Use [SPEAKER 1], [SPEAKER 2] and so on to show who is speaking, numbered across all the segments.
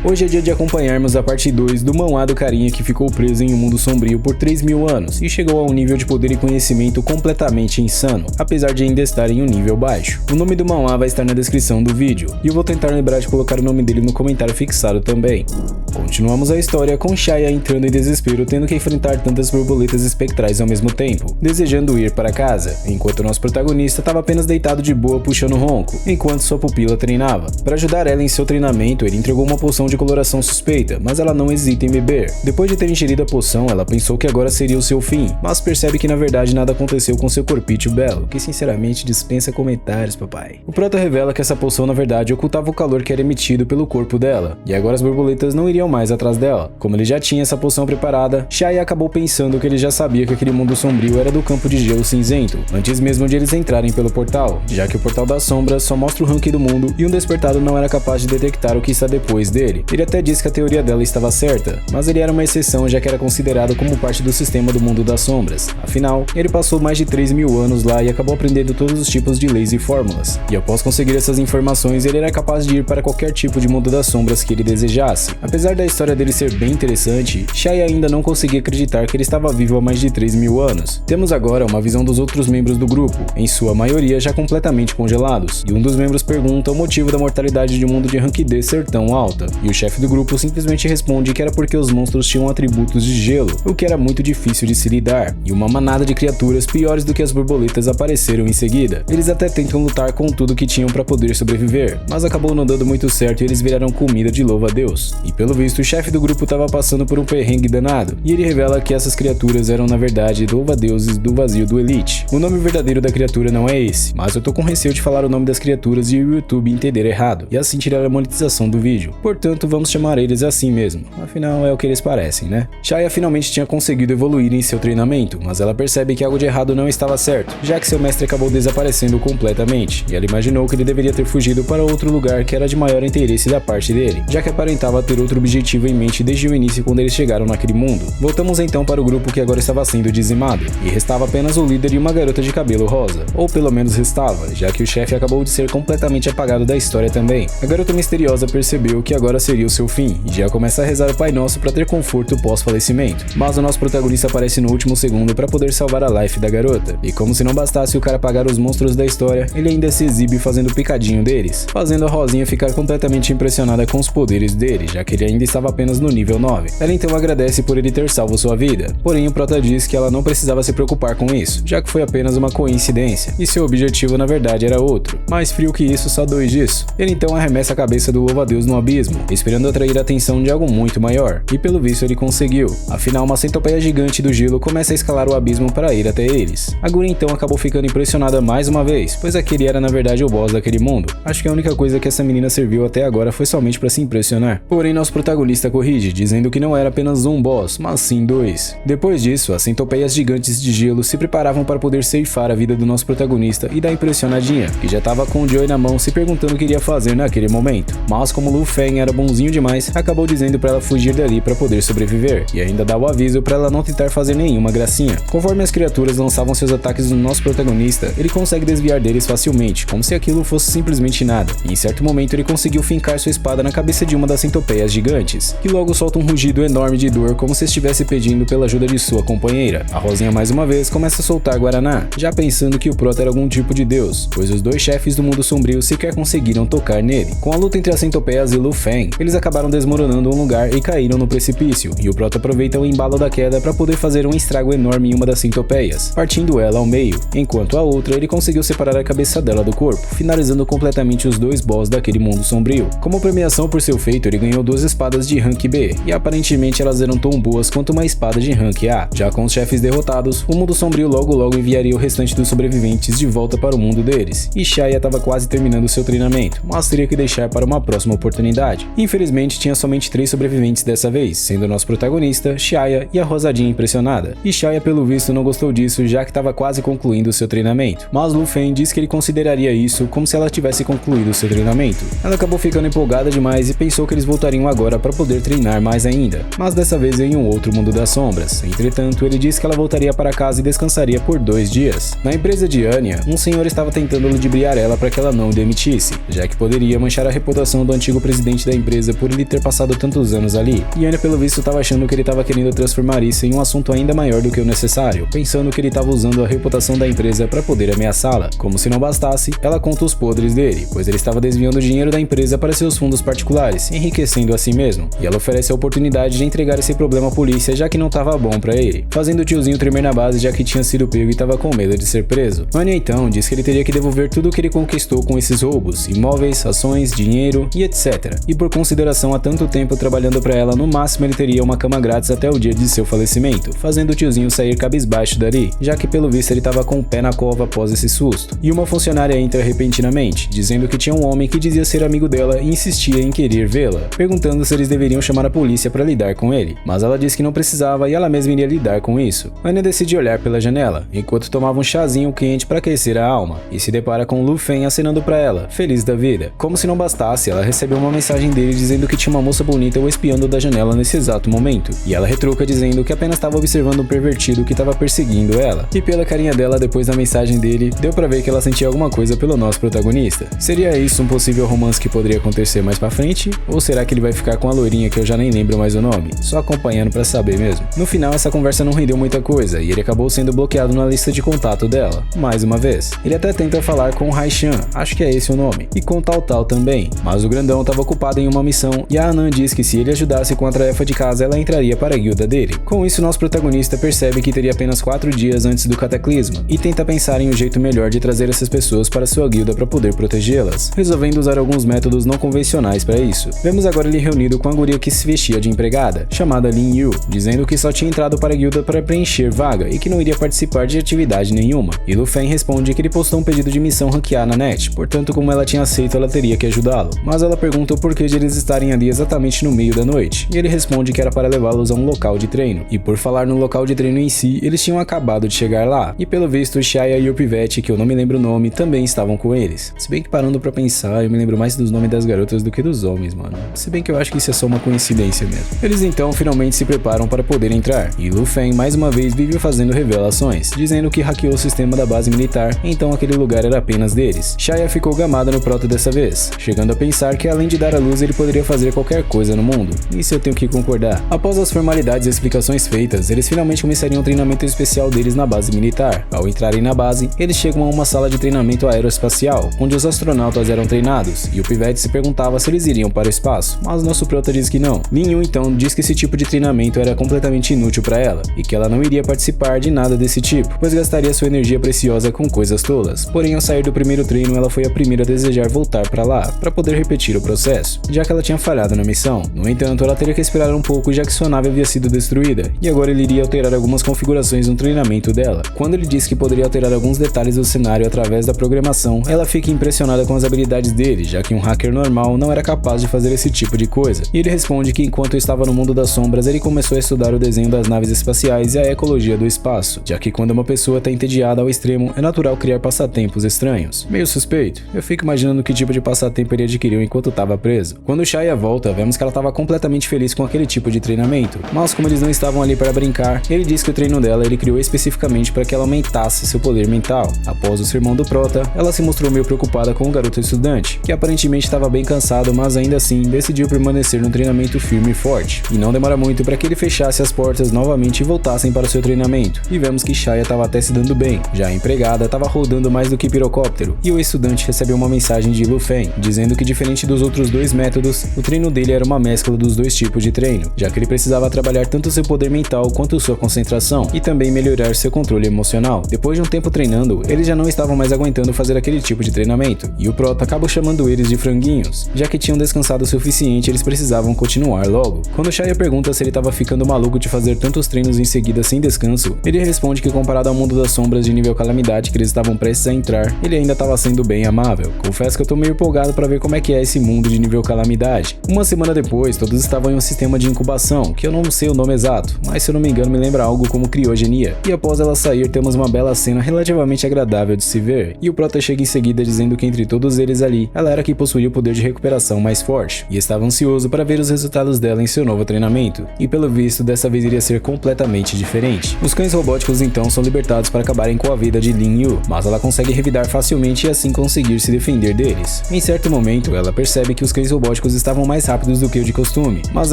[SPEAKER 1] Hoje é dia de acompanharmos a parte 2 do manhwa do carinha que ficou preso em um mundo sombrio por 3.000 anos e chegou a um nível de poder e conhecimento completamente insano, apesar de ainda estar em um nível baixo. O nome do manhwa vai estar na descrição do vídeo, e eu vou tentar lembrar de colocar o nome dele no comentário fixado também. Continuamos a história com Chaya entrando em desespero, tendo que enfrentar tantas borboletas espectrais ao mesmo tempo, desejando ir para casa, enquanto nosso protagonista estava apenas deitado de boa puxando ronco, enquanto sua pupila treinava. Para ajudar ela em seu treinamento, ele entregou uma poção de coloração suspeita, mas ela não hesita em beber. Depois de ter ingerido a poção, ela pensou que agora seria o seu fim, mas percebe que na verdade nada aconteceu com seu corpício belo, que sinceramente dispensa comentários, papai. O prota revela que essa poção na verdade ocultava o calor que era emitido pelo corpo dela, e agora as borboletas não iriam mais atrás dela. Como ele já tinha essa poção preparada, Chaya acabou pensando que ele já sabia que aquele mundo sombrio era do campo de gelo cinzento, antes mesmo de eles entrarem pelo portal, já que o portal das sombras só mostra o ranking do mundo e um despertado não era capaz de detectar o que está depois dele. Ele até disse que a teoria dela estava certa, mas ele era uma exceção já que era considerado como parte do sistema do mundo das sombras. Afinal, ele passou mais de 3.000 anos lá e acabou aprendendo todos os tipos de leis e fórmulas, e após conseguir essas informações ele era capaz de ir para qualquer tipo de mundo das sombras que ele desejasse. Apesar da história dele ser bem interessante, Chaya ainda não conseguia acreditar que ele estava vivo há mais de 3.000 anos. Temos agora uma visão dos outros membros do grupo, em sua maioria já completamente congelados, e um dos membros pergunta o motivo da mortalidade de um mundo de rank D ser tão alta, e o chefe do grupo simplesmente responde que era porque os monstros tinham atributos de gelo, o que era muito difícil de se lidar, e uma manada de criaturas piores do que as borboletas apareceram em seguida. Eles até tentam lutar com tudo que tinham para poder sobreviver, mas acabou não dando muito certo e eles viraram comida de louva-a-Deus. E pelo visto o chefe do grupo estava passando por um perrengue danado, e ele revela que essas criaturas eram na verdade louva-deuses do vazio do Elite. O nome verdadeiro da criatura não é esse, mas eu tô com receio de falar o nome das criaturas e o YouTube entender errado, e assim tirar a monetização do vídeo. Portanto, vamos chamar eles assim mesmo, afinal é o que eles parecem, né? Chaya finalmente tinha conseguido evoluir em seu treinamento, mas ela percebe que algo de errado não estava certo, já que seu mestre acabou desaparecendo completamente, e ela imaginou que ele deveria ter fugido para outro lugar que era de maior interesse da parte dele, já que aparentava ter outro objetivo em mente desde o início quando eles chegaram naquele mundo. Voltamos então para o grupo que agora estava sendo dizimado, e restava apenas o líder e uma garota de cabelo rosa, ou pelo menos restava, já que o chefe acabou de ser completamente apagado da história também. A garota misteriosa percebeu que agora seria o seu fim, e já começa a rezar o Pai Nosso para ter conforto pós-falecimento, mas o nosso protagonista aparece no último segundo para poder salvar a life da garota, e como se não bastasse o cara apagar os monstros da história, ele ainda se exibe fazendo o picadinho deles, fazendo a Rosinha ficar completamente impressionada com os poderes dele, já que ele ainda estava apenas no nível 9. Ela então agradece por ele ter salvo sua vida, porém o prota diz que ela não precisava se preocupar com isso, já que foi apenas uma coincidência, e seu objetivo na verdade era outro. Mais frio que isso, só dois disso. Ele então arremessa a cabeça do louva-a-Deus no abismo, esperando atrair a atenção de algo muito maior, e pelo visto ele conseguiu. Afinal, uma centopeia gigante do gelo começa a escalar o abismo para ir até eles. A Guri então acabou ficando impressionada mais uma vez, pois aquele era na verdade o boss daquele mundo. Acho que a única coisa que essa menina serviu até agora foi somente para se impressionar. Porém, nosso protagonista corrige, dizendo que não era apenas um boss, mas sim dois. Depois disso, as centopeias gigantes de gelo se preparavam para poder ceifar a vida do nosso protagonista e da impressionadinha, que já estava com o Joy na mão se perguntando o que iria fazer naquele momento. Mas como Lu Feng era bonzinho demais, acabou dizendo para ela fugir dali para poder sobreviver, e ainda dá o aviso para ela não tentar fazer nenhuma gracinha. Conforme as criaturas lançavam seus ataques no nosso protagonista, ele consegue desviar deles facilmente, como se aquilo fosse simplesmente nada, e em certo momento ele conseguiu fincar sua espada na cabeça de uma das centopeias gigantes, que logo solta um rugido enorme de dor como se estivesse pedindo pela ajuda de sua companheira. A Rosinha mais uma vez começa a soltar Guaraná, já pensando que o prota era algum tipo de deus, pois os dois chefes do mundo sombrio sequer conseguiram tocar nele. Com a luta entre as centopeias e Lu Feng, eles acabaram desmoronando um lugar e caíram no precipício, e o prota aproveita o embalo da queda para poder fazer um estrago enorme em uma das centopeias, partindo ela ao meio, enquanto a outra ele conseguiu separar a cabeça dela do corpo, finalizando completamente os dois boss daquele mundo sombrio. Como premiação por seu feito, ele ganhou 2 espadas de rank B, e aparentemente elas eram tão boas quanto uma espada de rank A. Já com os chefes derrotados, o mundo sombrio logo enviaria o restante dos sobreviventes de volta para o mundo deles, e Chaya estava quase terminando seu treinamento, mas teria que deixar para uma próxima oportunidade. Infelizmente tinha somente 3 sobreviventes dessa vez, sendo o nosso protagonista, Chaya e a Rosadinha impressionada, e Chaya pelo visto não gostou disso já que estava quase concluindo seu treinamento, mas Lu Feng disse que ele consideraria isso como se ela tivesse concluído seu treinamento. Ela acabou ficando empolgada demais e pensou que eles voltariam agora para poder treinar mais ainda, mas dessa vez em um outro mundo das sombras. Entretanto, ele disse que ela voltaria para casa e descansaria por 2 dias. Na empresa de Anya, um senhor estava tentando ludibriar ela para que ela não o demitisse, já que poderia manchar a reputação do antigo presidente da empresa empresa por ele ter passado tantos anos ali. E Anya pelo visto estava achando que ele estava querendo transformar isso em um assunto ainda maior do que o necessário, pensando que ele estava usando a reputação da empresa para poder ameaçá-la. Como se não bastasse, ela conta os podres dele, pois ele estava desviando o dinheiro da empresa para seus fundos particulares, enriquecendo a si mesmo. E ela oferece a oportunidade de entregar esse problema à polícia, já que não estava bom para ele, fazendo o tiozinho tremer na base, já que tinha sido pego e estava com medo de ser preso. Anya então diz que ele teria que devolver tudo o que ele conquistou com esses roubos, imóveis, ações, dinheiro e etc. E por consideração a tanto tempo trabalhando para ela, no máximo ele teria uma cama grátis até o dia de seu falecimento, fazendo o tiozinho sair cabisbaixo dali, já que pelo visto ele estava com o pé na cova após esse susto. E uma funcionária entra repentinamente, dizendo que tinha um homem que dizia ser amigo dela e insistia em querer vê-la, perguntando se eles deveriam chamar a polícia para lidar com ele, mas ela disse que não precisava e ela mesma iria lidar com isso. Anya decide olhar pela janela, enquanto tomava um chazinho quente para aquecer a alma, e se depara com Lu Fen acenando para ela, feliz da vida. Como se não bastasse, ela recebeu uma mensagem dele dizendo que tinha uma moça bonita o espiando da janela nesse exato momento, e ela retruca dizendo que apenas estava observando um pervertido que estava perseguindo ela. E pela carinha dela depois da mensagem dele, deu pra ver que ela sentia alguma coisa pelo nosso protagonista. Seria isso um possível romance que poderia acontecer mais pra frente? Ou será que ele vai ficar com a loirinha que eu já nem lembro mais o nome? Só acompanhando pra saber mesmo. No final essa conversa não rendeu muita coisa, e ele acabou sendo bloqueado na lista de contato dela, mais uma vez. Ele até tenta falar com o Haishan, acho que é esse o nome, e com Tal também, mas o grandão estava ocupado em uma missão e a Anan diz que se ele ajudasse com a tarefa de casa ela entraria para a guilda dele. Com isso nosso protagonista percebe que teria apenas 4 dias antes do cataclisma e tenta pensar em um jeito melhor de trazer essas pessoas para sua guilda para poder protegê-las, resolvendo usar alguns métodos não convencionais para isso. Vemos agora ele reunido com a guria que se vestia de empregada, chamada Lin Yu, dizendo que só tinha entrado para a guilda para preencher vaga e que não iria participar de atividade nenhuma. E Lu Fen responde que ele postou um pedido de missão ranquear na net, portanto como ela tinha aceito ela teria que ajudá-lo. Mas ela pergunta o porquê de eles estarem ali exatamente no meio da noite, e ele responde que era para levá-los a um local de treino. E por falar no local de treino em si, eles tinham acabado de chegar lá, e pelo visto Shaya e o Pivete, que eu não me lembro o nome, também estavam com eles. Se bem que parando pra pensar, eu me lembro mais dos nomes das garotas do que dos homens, mano. Se bem que eu acho que isso é só uma coincidência mesmo. Eles então finalmente se preparam para poder entrar, e Lu Fen mais uma vez vive fazendo revelações, dizendo que hackeou o sistema da base militar, então aquele lugar era apenas deles. Shaya ficou gamada no Prota dessa vez, chegando a pensar que além de dar a luz ele poderia fazer qualquer coisa no mundo. Isso eu tenho que concordar. Após as formalidades e explicações feitas, eles finalmente começariam o treinamento especial deles na base militar. Ao entrarem na base, eles chegam a uma sala de treinamento aeroespacial, onde os astronautas eram treinados, e o Pivete se perguntava se eles iriam para o espaço, mas nosso prota diz que não. Lin Yu então diz que esse tipo de treinamento era completamente inútil para ela, e que ela não iria participar de nada desse tipo, pois gastaria sua energia preciosa com coisas tolas. Porém, ao sair do primeiro treino, ela foi a primeira a desejar voltar para lá, para poder repetir o processo, já que ela tinha falhado na missão. No entanto, ela teria que esperar um pouco, já que sua nave havia sido destruída, e agora ele iria alterar algumas configurações no treinamento dela. Quando ele diz que poderia alterar alguns detalhes do cenário através da programação, ela fica impressionada com as habilidades dele, já que um hacker normal não era capaz de fazer esse tipo de coisa. E ele responde que enquanto estava no mundo das sombras, ele começou a estudar o desenho das naves espaciais e a ecologia do espaço, já que quando uma pessoa está entediada ao extremo, é natural criar passatempos estranhos. Meio suspeito, eu fico imaginando que tipo de passatempo ele adquiriu enquanto estava preso. Quando Shaya volta, vemos que ela estava completamente feliz com aquele tipo de treinamento, mas como eles não estavam ali para brincar, ele diz que o treino dela ele criou especificamente para que ela aumentasse seu poder mental. Após o sermão do Prota, ela se mostrou meio preocupada com o garoto estudante, que aparentemente estava bem cansado, mas ainda assim decidiu permanecer no treinamento firme e forte. E não demora muito para que ele fechasse as portas novamente e voltassem para o seu treinamento. E vemos que Shaya estava até se dando bem, já a empregada estava rodando mais do que pirocóptero, e o estudante recebeu uma mensagem de Lu Fen, dizendo que diferente dos outros dois métodos, o treino dele era uma mescla dos dois tipos de treino, já que ele precisava trabalhar tanto seu poder mental quanto sua concentração, e também melhorar seu controle emocional. Depois de um tempo treinando, eles já não estavam mais aguentando fazer aquele tipo de treinamento, e o Prota acabou chamando eles de franguinhos, já que tinham descansado o suficiente, eles precisavam continuar logo. Quando Shaya pergunta se ele estava ficando maluco de fazer tantos treinos em seguida sem descanso, ele responde que comparado ao mundo das sombras de nível calamidade que eles estavam prestes a entrar, ele ainda estava sendo bem amável. Confesso que eu tô meio empolgado para ver como é que é esse mundo de nível calamidade. Uma semana depois, todos estavam em um sistema de incubação, que eu não sei o nome exato, mas se eu não me engano me lembra algo como criogenia. E após ela sair, temos uma bela cena relativamente agradável de se ver, e o Prota chega em seguida dizendo que entre todos eles ali, ela era quem possuía o poder de recuperação mais forte, e estava ansioso para ver os resultados dela em seu novo treinamento, e pelo visto dessa vez iria ser completamente diferente. Os cães robóticos então são libertados para acabarem com a vida de Lin Yu, mas ela consegue revidar facilmente e assim conseguir se defender deles. Em certo momento, ela percebe que os cães robóticos robóticos estavam mais rápidos do que o de costume, mas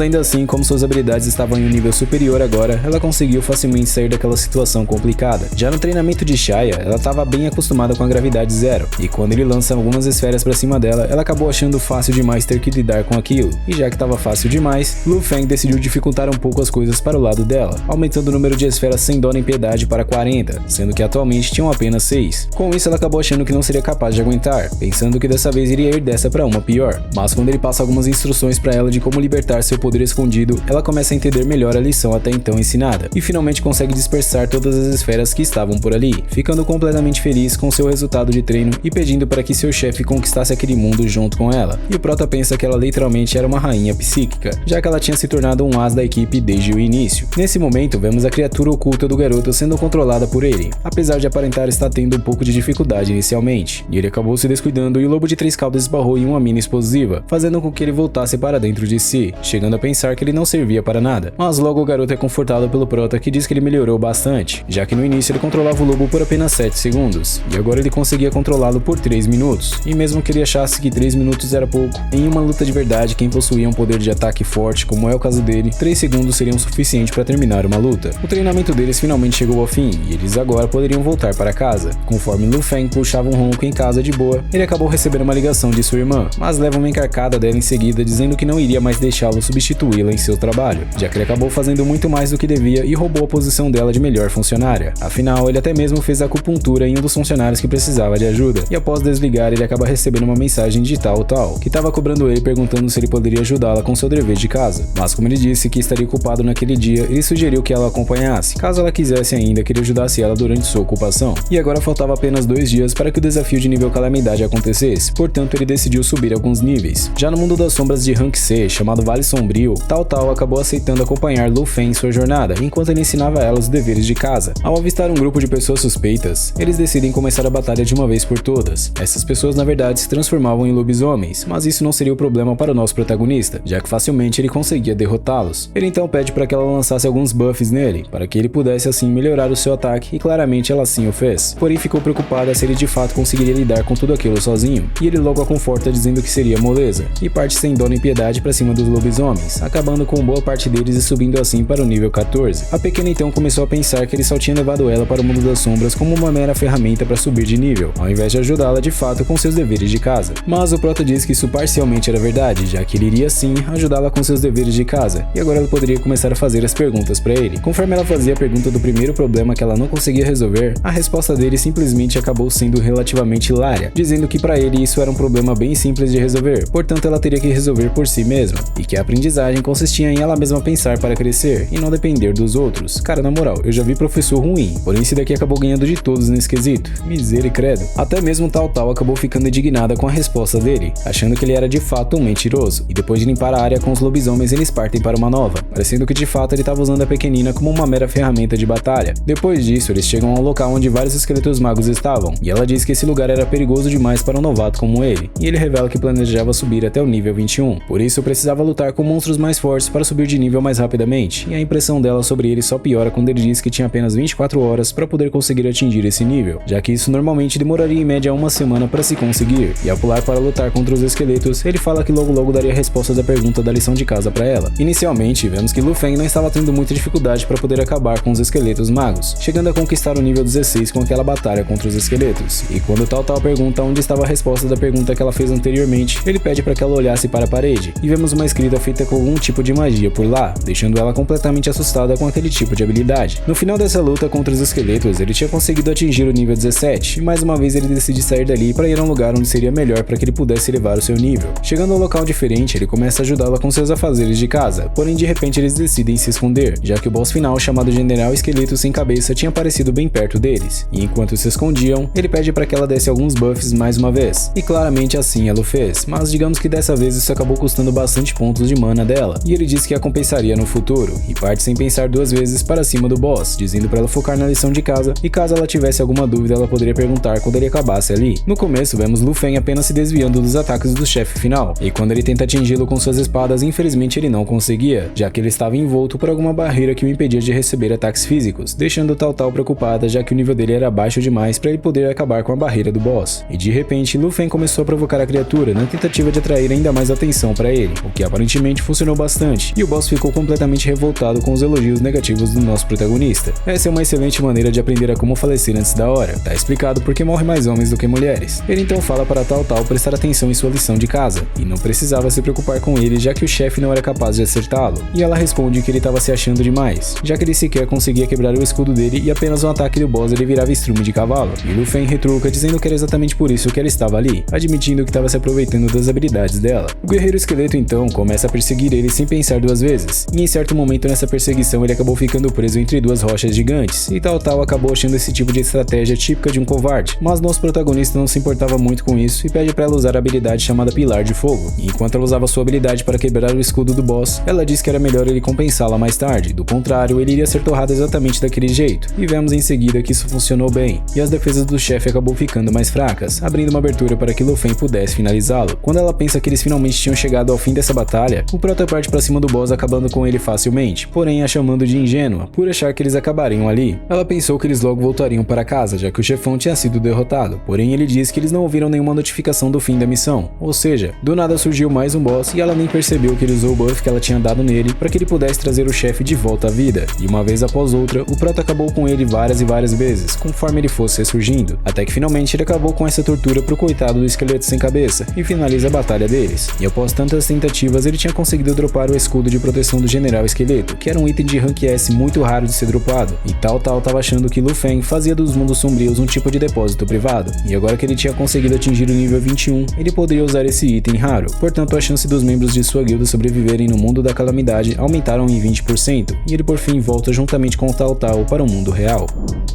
[SPEAKER 1] ainda assim, como suas habilidades estavam em um nível superior agora, ela conseguiu facilmente sair daquela situação complicada. Já no treinamento de Shaya, ela estava bem acostumada com a gravidade zero, e quando ele lança algumas esferas para cima dela, ela acabou achando fácil demais ter que lidar com aquilo, e já que estava fácil demais, Lu Feng decidiu dificultar um pouco as coisas para o lado dela, aumentando o número de esferas sem dó nem piedade para 40, sendo que atualmente tinham apenas 6. Com isso, ela acabou achando que não seria capaz de aguentar, pensando que dessa vez iria ir dessa para uma pior. Mas quando ele passa algumas instruções para ela de como libertar seu poder escondido, ela começa a entender melhor a lição até então ensinada, e finalmente consegue dispersar todas as esferas que estavam por ali, ficando completamente feliz com seu resultado de treino e pedindo para que seu chefe conquistasse aquele mundo junto com ela. E o Prota pensa que ela literalmente era uma rainha psíquica, já que ela tinha se tornado um as da equipe desde o início. Nesse momento, vemos a criatura oculta do garoto sendo controlada por ele, apesar de aparentar estar tendo um pouco de dificuldade inicialmente, e ele acabou se descuidando e o lobo de 3 caudas esbarrou em uma mina explosiva, fazendo com que ele voltasse para dentro de si, chegando a pensar que ele não servia para nada. Mas logo o garoto é confortado pelo Prota, que diz que ele melhorou bastante, já que no início ele controlava o lobo por apenas 7 segundos, e agora ele conseguia controlá-lo por 3 minutos, e mesmo que ele achasse que 3 minutos era pouco, em uma luta de verdade quem possuía um poder de ataque forte, como é o caso dele, 3 segundos seriam suficiente para terminar uma luta. O treinamento deles finalmente chegou ao fim, e eles agora poderiam voltar para casa. Conforme Lu Feng puxava um ronco em casa de boa, ele acabou recebendo uma ligação de sua irmã, mas leva uma encarcada dela em seguida dizendo que não iria mais deixá-lo substituí-la em seu trabalho, já que ele acabou fazendo muito mais do que devia e roubou a posição dela de melhor funcionária. Afinal, ele até mesmo fez acupuntura em um dos funcionários que precisava de ajuda, e após desligar ele acaba recebendo uma mensagem de tal, que estava cobrando ele perguntando se ele poderia ajudá-la com seu dever de casa. Mas como ele disse que estaria ocupado naquele dia, ele sugeriu que ela acompanhasse, caso ela quisesse ainda que ele ajudasse ela durante sua ocupação. E agora faltava apenas 2 dias para que o desafio de nível calamidade acontecesse, portanto ele decidiu subir alguns níveis. Já no mundo das sombras de Rank C, chamado Vale Sombrio, Tal acabou aceitando acompanhar Lu Feng em sua jornada, enquanto ele ensinava a ela os deveres de casa. Ao avistar um grupo de pessoas suspeitas, eles decidem começar a batalha de uma vez por todas. Essas pessoas na verdade se transformavam em lobisomens, mas isso não seria o problema para o nosso protagonista, já que facilmente ele conseguia derrotá-los. Ele então pede para que ela lançasse alguns buffs nele, para que ele pudesse assim melhorar o seu ataque, e claramente ela assim o fez. Porém ficou preocupada se ele de fato conseguiria lidar com tudo aquilo sozinho, e ele logo a conforta dizendo que seria moleza, e parte sem dó nem piedade para cima dos lobisomens, acabando com boa parte deles e subindo assim para o nível 14. A pequena então começou a pensar que ele só tinha levado ela para o mundo das sombras como uma mera ferramenta para subir de nível, ao invés de ajudá-la de fato com seus deveres de casa. Mas o Prota diz que isso parcialmente era verdade, já que ele iria sim ajudá-la com seus deveres de casa, e agora ela poderia começar a fazer as perguntas para ele. Conforme ela fazia a pergunta do primeiro problema que ela não conseguia resolver, a resposta dele simplesmente acabou sendo relativamente hilária, dizendo que para ele isso era um problema bem simples de resolver, portanto ela teria que resolver por si mesma, e que a aprendizagem consistia em ela mesma pensar para crescer e não depender dos outros. Cara, na moral, eu já vi professor ruim, porém esse daqui acabou ganhando de todos nesse quesito. Miséria e credo. Até mesmo Tal acabou ficando indignada com a resposta dele, achando que ele era de fato um mentiroso, e depois de limpar a área com os lobisomens eles partem para uma nova, parecendo que de fato ele estava usando a pequenina como uma mera ferramenta de batalha. Depois disso, eles chegam ao local onde vários esqueletos magos estavam, e ela diz que esse lugar era perigoso demais para um novato como ele, e ele revela que planejava subir até o nível 21, por isso precisava lutar com monstros mais fortes para subir de nível mais rapidamente, e a impressão dela sobre ele só piora quando ele diz que tinha apenas 24 horas para poder conseguir atingir esse nível, já que isso normalmente demoraria em média uma semana para se conseguir, e ao pular para lutar contra os esqueletos, ele fala que logo daria respostas da pergunta da lição de casa para ela. Inicialmente, vemos que Lu Feng não estava tendo muita dificuldade para poder acabar com os esqueletos magos, chegando a conquistar o nível 16 com aquela batalha contra os esqueletos, e quando Tal pergunta onde estava a resposta da pergunta que ela fez anteriormente, ele pede para que ela olhasse para a parede, e vemos uma escrita feita com algum tipo de magia por lá, deixando ela completamente assustada com aquele tipo de habilidade. No final dessa luta contra os esqueletos, ele tinha conseguido atingir o nível 17, e mais uma vez ele decide sair dali para ir a um lugar onde seria melhor para que ele pudesse elevar o seu nível. Chegando a um local diferente, ele começa a ajudá-la com seus afazeres de casa, porém de repente eles decidem se esconder, já que o boss final chamado General Esqueleto Sem Cabeça tinha aparecido bem perto deles, e enquanto se escondiam, ele pede para que ela desse alguns buffs mais uma vez, e claramente assim ela o fez, mas digamos que dessa vez isso acabou custando bastante pontos de mana dela, e ele disse que a compensaria no futuro, e parte sem pensar 2 vezes para cima do boss, dizendo para ela focar na lição de casa, e caso ela tivesse alguma dúvida ela poderia perguntar quando ele acabasse ali. No começo vemos Lu Feng apenas se desviando dos ataques do chefe final, e quando ele tenta atingi-lo com suas espadas, infelizmente ele não conseguia, já que ele estava envolto por alguma barreira que o impedia de receber ataques físicos, deixando Tal preocupada, já que o nível dele era baixo demais para ele poder acabar com a barreira do boss. E de repente, Lu Feng começou a provocar a criatura na tentativa de atrair a ainda mais atenção para ele, o que aparentemente funcionou bastante, e o boss ficou completamente revoltado com os elogios negativos do nosso protagonista. Essa é uma excelente maneira de aprender a como falecer antes da hora, tá explicado porque morre mais homens do que mulheres. Ele então fala para Tal prestar atenção em sua lição de casa, e não precisava se preocupar com ele já que o chefe não era capaz de acertá-lo, e ela responde que ele estava se achando demais, já que ele sequer conseguia quebrar o escudo dele e apenas um ataque do boss ele virava estrume de cavalo, e Lu Fen retruca dizendo que era exatamente por isso que ela estava ali, admitindo que estava se aproveitando das habilidades dela. O guerreiro esqueleto então começa a perseguir ele sem pensar duas vezes, e em certo momento nessa perseguição ele acabou ficando preso entre duas rochas gigantes, e Tal acabou achando esse tipo de estratégia típica de um covarde, mas nosso protagonista não se importava muito com isso e pede para ela usar a habilidade chamada Pilar de Fogo, e enquanto ela usava sua habilidade para quebrar o escudo do boss, ela diz que era melhor ele compensá-la mais tarde, do contrário ele iria ser torrado exatamente daquele jeito, e vemos em seguida que isso funcionou bem, e as defesas do chefe acabou ficando mais fracas, abrindo uma abertura para que Lu Fen pudesse finalizá-lo. Quando ela pensa que eles finalmente tinham chegado ao fim dessa batalha, o prota parte para cima do boss acabando com ele facilmente, porém a chamando de ingênua, por achar que eles acabariam ali. Ela pensou que eles logo voltariam para casa, já que o chefão tinha sido derrotado, porém ele diz que eles não ouviram nenhuma notificação do fim da missão, ou seja, do nada surgiu mais um boss e ela nem percebeu que ele usou o buff que ela tinha dado nele para que ele pudesse trazer o chefe de volta à vida, e uma vez após outra, o prota acabou com ele várias e várias vezes, conforme ele fosse ressurgindo, até que finalmente ele acabou com essa tortura pro coitado do esqueleto sem cabeça e finaliza a batalha deles. E após tantas tentativas, ele tinha conseguido dropar o escudo de proteção do General Esqueleto, que era um item de rank S muito raro de ser dropado, e Tal tava achando que Lu Fen fazia dos mundos sombrios um tipo de depósito privado, e agora que ele tinha conseguido atingir o nível 21, ele poderia usar esse item raro, portanto a chance dos membros de sua guilda sobreviverem no mundo da calamidade aumentaram em 20%, e ele por fim volta juntamente com Tal para o mundo real.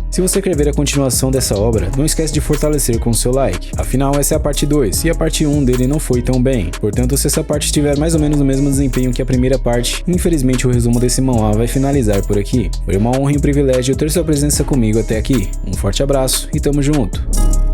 [SPEAKER 1] Se você quer ver a continuação dessa obra, não esquece de fortalecer com o seu like, afinal essa é a parte 2, e a parte 1 dele não foi tão bem, portanto se essa parte tiver mais ou menos o mesmo desempenho que a primeira parte, infelizmente o resumo desse manhwa vai finalizar por aqui. Foi uma honra e um privilégio ter sua presença comigo até aqui, um forte abraço e tamo junto!